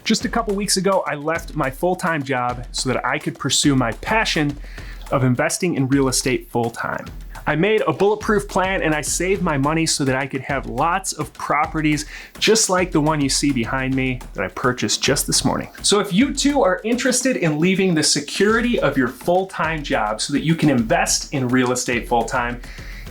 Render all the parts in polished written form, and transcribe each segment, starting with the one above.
Just a couple weeks ago, I left my full-time job so that I could pursue my passion of investing in real estate full-time. I made a bulletproof plan and I saved my money so that I could have lots of properties just like the one you see behind me that I purchased just this morning. So if you too are interested in leaving the security of your full-time job so that you can invest in real estate full-time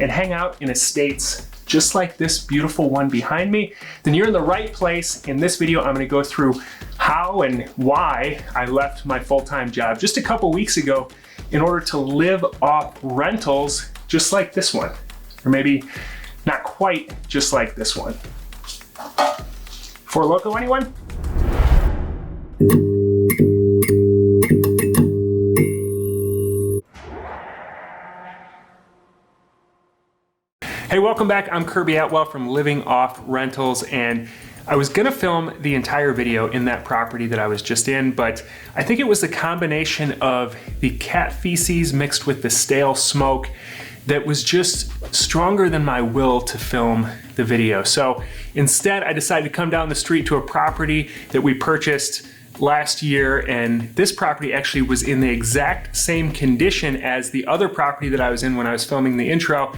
and hang out in estates just like this beautiful one behind me, then you're in the right place. In this video, I'm gonna go through how and why I left my full-time job just a couple weeks ago in order to live off rentals just like this one, or maybe not quite just like this one. For Loco, anyone? Hey, welcome back. I'm Kirby Atwell from Living Off Rentals, and I was gonna film the entire video in that property that I was just in, but I think it was the combination of the cat feces mixed with the stale smoke that was just stronger than my will to film the video. So instead, I decided to come down the street to a property that we purchased last year, and this property actually was in the exact same condition as the other property that I was in when I was filming the intro,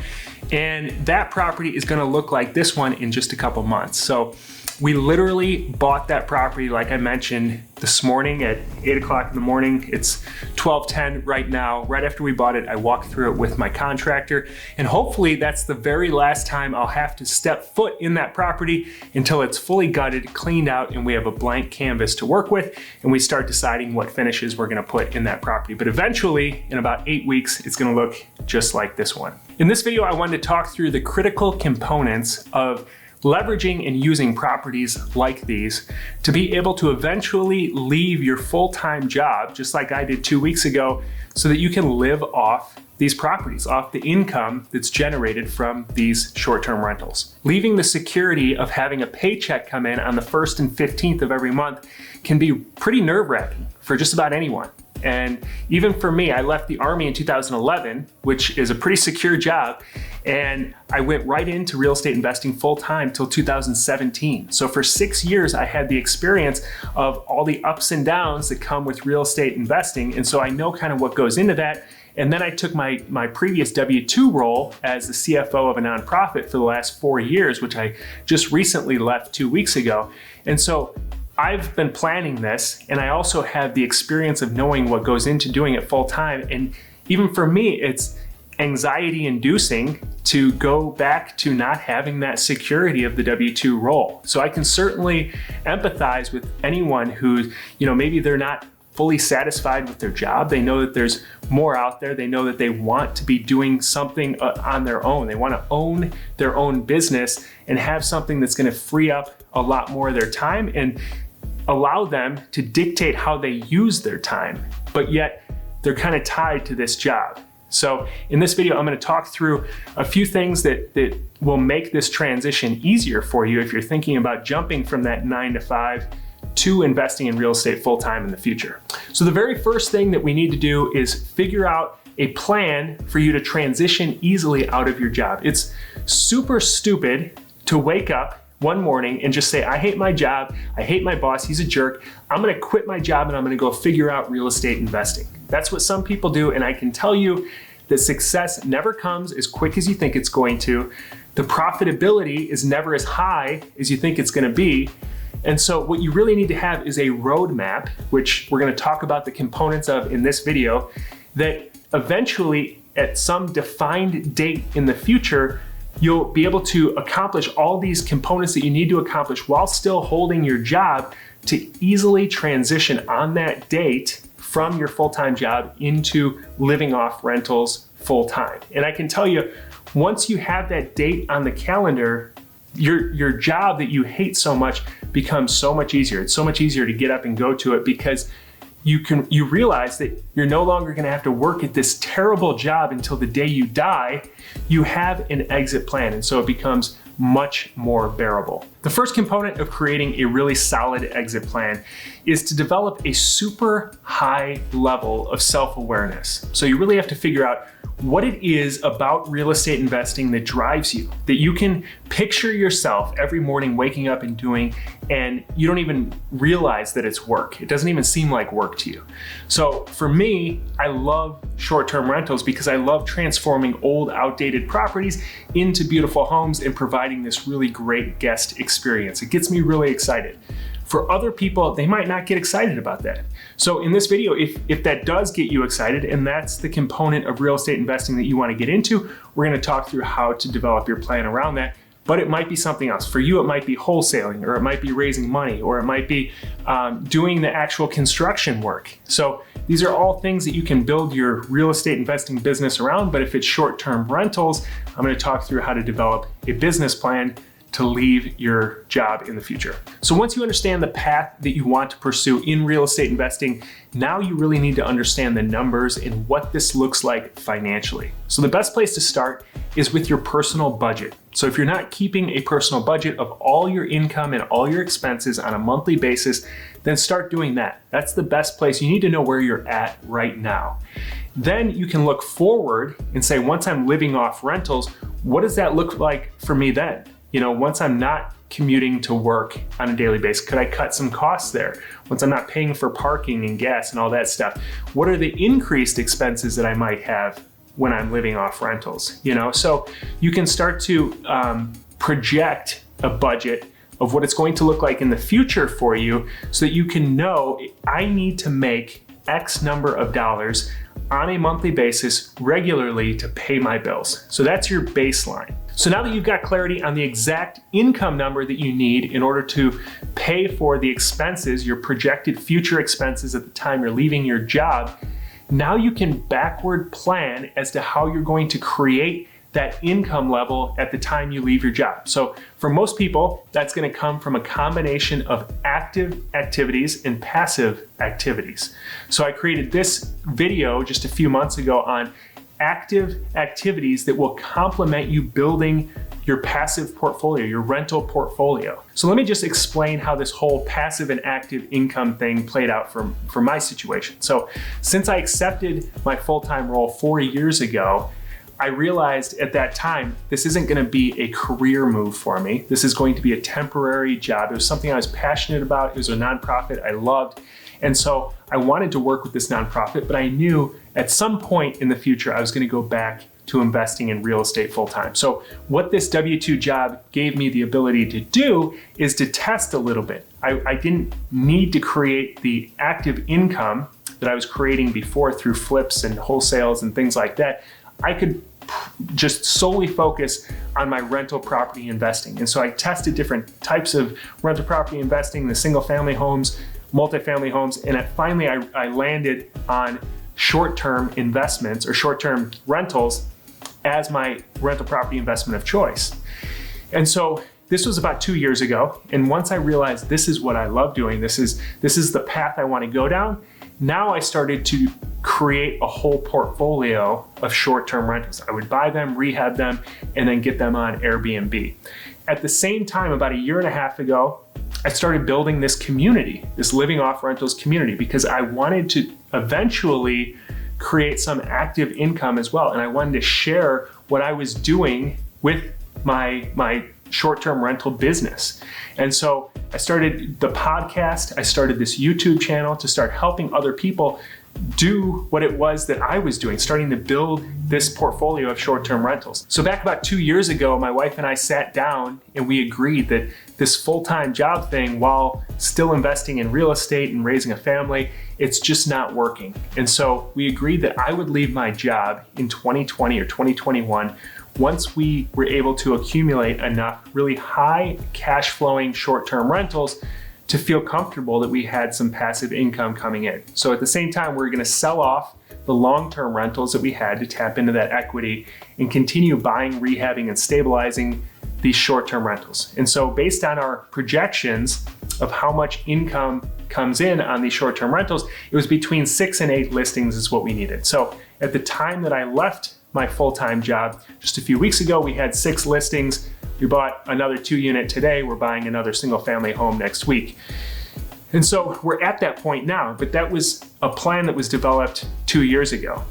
and that property is gonna look like this one in just a couple months. So we literally bought that property, like I mentioned, this morning at 8 o'clock in the morning. It's 12:10 right now. Right after we bought it, I walked through it with my contractor, and hopefully that's the very last time I'll have to step foot in that property until it's fully gutted, cleaned out, and we have a blank canvas to work with, and we start deciding what finishes we're gonna put in that property. But eventually, in about 8 weeks, it's gonna look just like this one. In this video, I wanted to talk through the critical components of leveraging and using properties like these to be able to eventually leave your full-time job, just like I did 2 weeks ago, so that you can live off these properties, off the income that's generated from these short-term rentals. Leaving the security of having a paycheck come in on the 1st and 15th of every month can be pretty nerve-wracking for just about anyone. And even for me, I left the Army in 2011, which is a pretty secure job, and I went right into real estate investing full-time till 2017. So for 6 years, I had the experience of all the ups and downs that come with real estate investing, and so I know kind of what goes into that. And then I took my previous W-2 role as the CFO of a nonprofit for the last 4 years, which I just recently left 2 weeks ago. And so I've been planning this, and I also have the experience of knowing what goes into doing it full time. And even for me, it's anxiety inducing to go back to not having that security of the W-2 role. So I can certainly empathize with anyone who, maybe they're not fully satisfied with their job. They know that there's more out there. They know that they want to be doing something on their own. They want to own their own business and have something that's going to free up a lot more of their time and allow them to dictate how they use their time, but yet they're kind of tied to this job. So in this video, I'm going to talk through a few things that will make this transition easier for you if you're thinking about jumping from that 9 to 5 to investing in real estate full-time in the future. So the very first thing that we need to do is figure out a plan for you to transition easily out of your job. It's super stupid to wake up one morning and just say, I hate my job, I hate my boss, he's a jerk, I'm gonna quit my job and I'm gonna go figure out real estate investing. That's what some people do, and I can tell you that success never comes as quick as you think it's going to. The profitability is never as high as you think it's gonna be. And so what you really need to have is a roadmap, which we're gonna talk about the components of in this video, that eventually at some defined date in the future, you'll be able to accomplish all these components that you need to accomplish while still holding your job to easily transition on that date from your full-time job into living off rentals full-time. And I can tell you, once you have that date on the calendar, your job that you hate so much becomes so much easier. It's so much easier to get up and go to it because you realize that you're no longer gonna have to work at this terrible job until the day you die. You have an exit plan, and so it becomes much more bearable. The first component of creating a really solid exit plan is to develop a super high level of self-awareness. So you really have to figure out what it is about real estate investing that drives you, that you can picture yourself every morning waking up and doing, and you don't even realize that it's work. It doesn't even seem like work to you. So for me, I love short-term rentals because I love transforming old, outdated properties into beautiful homes and providing this really great guest experience. It gets me really excited. For other people, they might not get excited about that. So in this video, if that does get you excited, and that's the component of real estate investing that you want to get into, we're going to talk through how to develop your plan around that. But it might be something else. For you, it might be wholesaling, or it might be raising money, or it might be doing the actual construction work. So these are all things that you can build your real estate investing business around. But if it's short-term rentals, I'm going to talk through how to develop a business plan to leave your job in the future. So once you understand the path that you want to pursue in real estate investing, now you really need to understand the numbers and what this looks like financially. So the best place to start is with your personal budget. So if you're not keeping a personal budget of all your income and all your expenses on a monthly basis, then start doing that. That's the best place. You need to know where you're at right now. Then you can look forward and say, once I'm living off rentals, what does that look like for me then? You know, once I'm not commuting to work on a daily basis, could I cut some costs there? Once I'm not paying for parking and gas and all that stuff, what are the increased expenses that I might have when I'm living off rentals? You know, so you can start to project a budget of what it's going to look like in the future for you so that you can know I need to make X number of dollars on a monthly basis regularly to pay my bills. So that's your baseline. So now that you've got clarity on the exact income number that you need in order to pay for the expenses, your projected future expenses at the time you're leaving your job, now you can backward plan as to how you're going to create that income level at the time you leave your job. So for most people, that's going to come from a combination of active activities and passive activities. So I created this video just a few months ago on active activities that will complement you building your passive portfolio, your rental portfolio. So let me just explain how this whole passive and active income thing played out for my situation. So since I accepted my full-time role 4 years ago, I realized at that time, this isn't going to be a career move for me. This is going to be a temporary job. It was something I was passionate about. It was a nonprofit I loved. And so I wanted to work with this nonprofit, but I knew at some point in the future, I was going to go back to investing in real estate full time. So what this W-2 job gave me the ability to do is to test a little bit. I didn't need to create the active income that I was creating before through flips and wholesales and things like that. I could just solely focus on my rental property investing. And so I tested different types of rental property investing, the single family homes, multifamily homes, and finally I landed on short-term investments or short-term rentals as my rental property investment of choice. And so this was about 2 years ago. And once I realized this is what I love doing, this is the path I want to go down, now I started to create a whole portfolio of short-term rentals. I would buy them, rehab them, and then get them on Airbnb. At the same time, about 1.5 years ago, I started building this community, this living off rentals community, because I wanted to eventually create some active income as well. And I wanted to share what I was doing with my short-term rental business. And so I started the podcast, I started this YouTube channel to start helping other people do what it was that I was doing, starting to build this portfolio of short-term rentals. So back about 2 years ago, my wife and I sat down and we agreed that this full-time job thing, while still investing in real estate and raising a family, it's just not working. And so we agreed that I would leave my job in 2020 or 2021 once we were able to accumulate enough really high cash flowing short-term rentals to feel comfortable that we had some passive income coming in. So at the same time, we're gonna sell off the long-term rentals that we had to tap into that equity and continue buying, rehabbing, and stabilizing these short-term rentals. And so based on our projections of how much income comes in on these short-term rentals, it was between 6 and 8 listings is what we needed. So at the time that I left my full-time job just a few weeks ago, we had 6 listings. We bought another 2-unit today. We're buying another single-family home next week. And so we're at that point now, but that was a plan that was developed 2 years ago.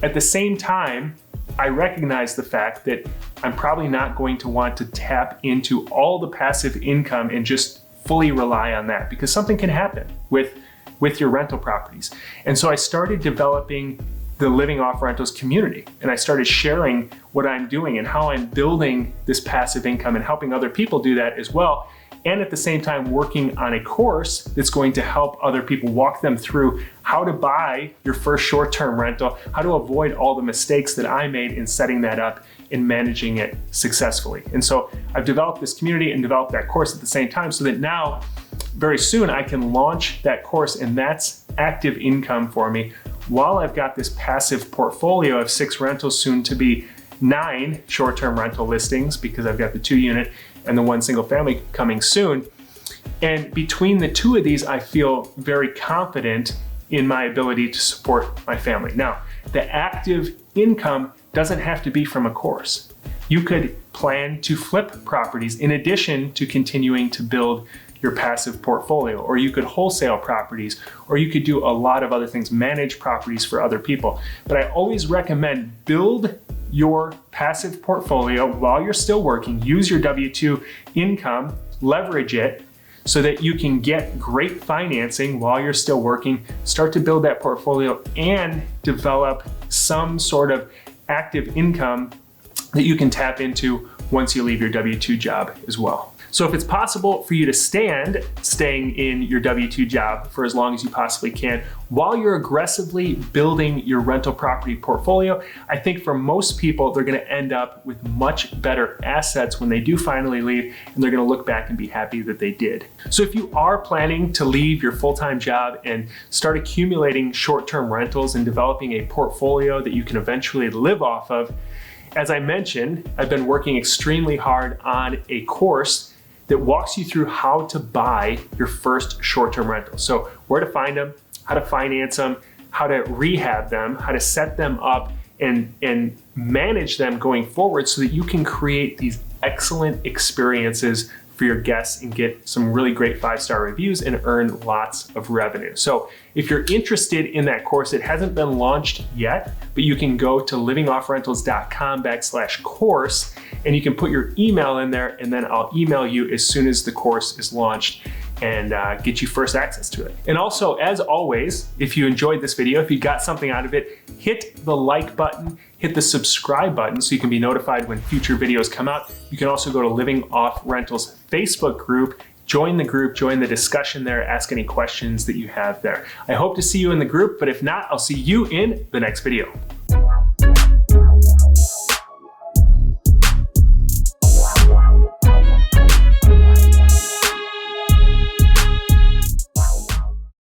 At the same time, I recognize the fact that I'm probably not going to want to tap into all the passive income and just fully rely on that, because something can happen with your rental properties. And so I started developing the Living Off Rentals community, and I started sharing what I'm doing and how I'm building this passive income and helping other people do that as well. And at the same time, working on a course that's going to help other people, walk them through how to buy your first short-term rental, how to avoid all the mistakes that I made in setting that up and managing it successfully. And so I've developed this community and developed that course at the same time, so that now, very soon, I can launch that course, and that's active income for me while I've got this passive portfolio of 6 rentals, soon to be 9 short-term rental listings, because I've got the 2-unit and the 1 single family coming soon. And between the 2 of these, I feel very confident in my ability to support my family. Now, the active income doesn't have to be from a course. You could plan to flip properties in addition to continuing to build your passive portfolio, or you could wholesale properties, or you could do a lot of other things, manage properties for other people. But I always recommend build your passive portfolio while you're still working. Use your W-2 income, leverage it so that you can get great financing while you're still working. Start to build that portfolio and develop some sort of active income that you can tap into once you leave your W-2 job as well. So if it's possible for you to staying in your W-2 job for as long as you possibly can, while you're aggressively building your rental property portfolio, I think for most people, they're gonna end up with much better assets when they do finally leave, and they're gonna look back and be happy that they did. So if you are planning to leave your full-time job and start accumulating short-term rentals and developing a portfolio that you can eventually live off of, as I mentioned, I've been working extremely hard on a course that walks you through how to buy your first short-term rental. So where to find them, how to finance them, how to rehab them, how to set them up and manage them going forward so that you can create these excellent experiences for your guests and get some really great 5-star reviews and earn lots of revenue. So if you're interested in that course, it hasn't been launched yet, but you can go to livingoffrentals.com/course and you can put your email in there, and then I'll email you as soon as the course is launched and get you first access to it. And also, as always, if you enjoyed this video, if you got something out of it, hit the like button, hit the subscribe button so you can be notified when future videos come out. You can also go to Living Off Rentals Facebook group, join the group, join the discussion there, ask any questions that you have there. I hope to see you in the group, but if not, I'll see you in the next video.